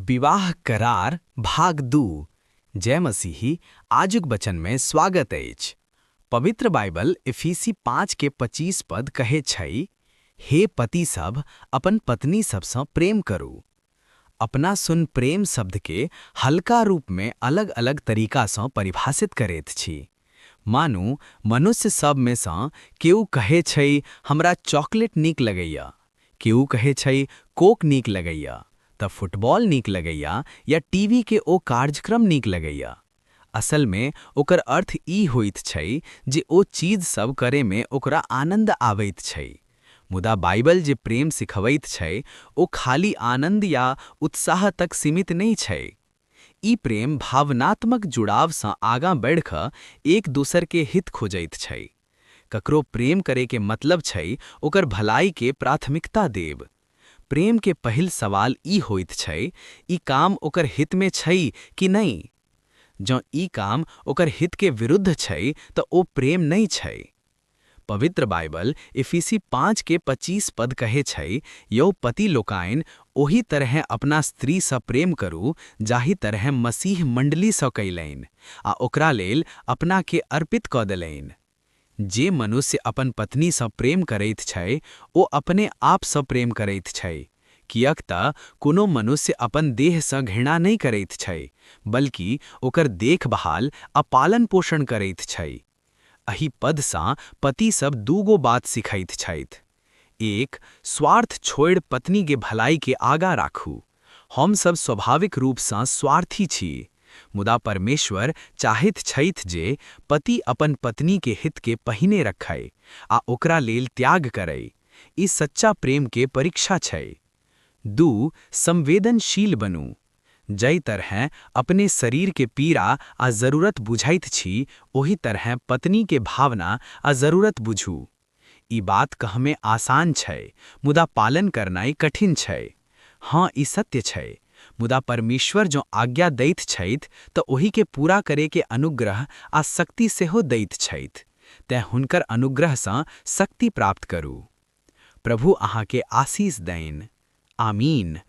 विवाह करार भाग 2। जय मसीही आजुक वचन में स्वागत अछि। पवित्र बाइबल इफिसी 5 के 25 पद कहे छै, हे पति सब अपन पत्नी सबसँ प्रेम करू। अपना सुन प्रेम शब्द के हल्का रूप में अलग अलग तरीका सँ परिभाषित करैत छी। मानू मनुष्य सब में सँ केहू कहे छै हमरा चॉकलेट नीक लगैया, केहू कहे छै कोक नीक लगैया, त फुटबॉल नीक लगैया या टीवी के ओ कार्यक्रम नीक लगैया। असल में ओकर अर्थ ई होइत छै जे ओ चीज सब करे में ओकरा आनंद आबैत छै। मुदा बाइबल जे प्रेम सिखबैत छै ओ खाली आनंद या उत्साह तक सीमित नहीं छै। ई प्रेम भावनात्मक जुड़ाव सँ आगां बढ़ क एक दूसर के हित खोजैत छै। ककरो प्रेम करे के मतलब छै ओकर भलाई के प्राथमिकता देब। प्रेम के पहिल सवाल ई होइत छै, ई काम ओकर हित में छै कि नहीं। जँ ई काम ओकर हित के विरुद्ध छै त ओ प्रेम नहीं छै। पवित्र बाइबल इफिसी 5 के 25 पद कहे छै, यौ पति लोकाइन ओही तरह अपना स्त्री सँ प्रेम करू जाहि तरह मसीह मंडली सँ कयलनि आ ओकरा लेल अपना के अर्पित क देलनि। जे मनुष्य अपन पत्नी सँ प्रेम करैत छै ओ अपने आप सँ प्रेम करैत छै, कियक त कोनो मनुष्य अपन देह सँ घृणा नहीं करैत छै, बल्कि ओकर देखभाल आ पालन पोषण करैत छै। एहि पद सँ पति सब दूगो बात सिखैत छथि। एक, स्वार्थ छोड़ि पत्नी के भलाई के आगा राखू। हम सब स्वाभाविक रूप सँ स्वार्थी छी, मुदा परमेश्वर चाहैत छथि जे पति अपन पत्नी के हित के पहिने रखै आ ओकरा लेल त्याग करै। ई सच्चा प्रेम के परीक्षा छै। 2, संवेदनशील बनू। जै तरह अपने शरीर के पीड़ा आ जरूरत बुझैत छी, ओही तरह पत्नी के भावना आ जरूरत बुझू। ई बात कहमे आसान छै, मुदा पालन करनाइ कठिन छै। हाँ, ई सत्य छै, मुदा परमेश्वर जो आज्ञा दैत छथि त ओही के पूरा करे के अनुग्रह आ शक्ति सेहो दैत छथि। तें हुनकर अनुग्रह सँ शक्ति प्राप्त करू। प्रभु अहाँ के आशीष दैन। आमीन।